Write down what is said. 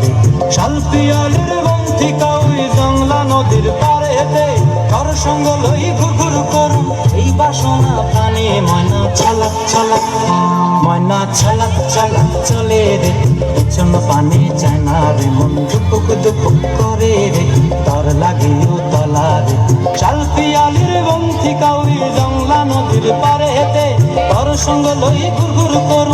রে শালপিয়ালির বন্থিকা ওই জংলা নদীর পারে হেঁটে কার সঙ্গ লই ঘুরঘুর করুম এই বাসনা প্রাণে ময়না ছলাক ছলাক ময়না ছলাক ছলাক চলে রে পিছন পানে চায় না রে মন দুপুক দুপুক করে রে তার লাগিও তলা রে শালপিয়ালির বন্থিকা ওই জংলা নদীর পারে হেঁটে কার সঙ্গ লই ঘুরঘুর করুম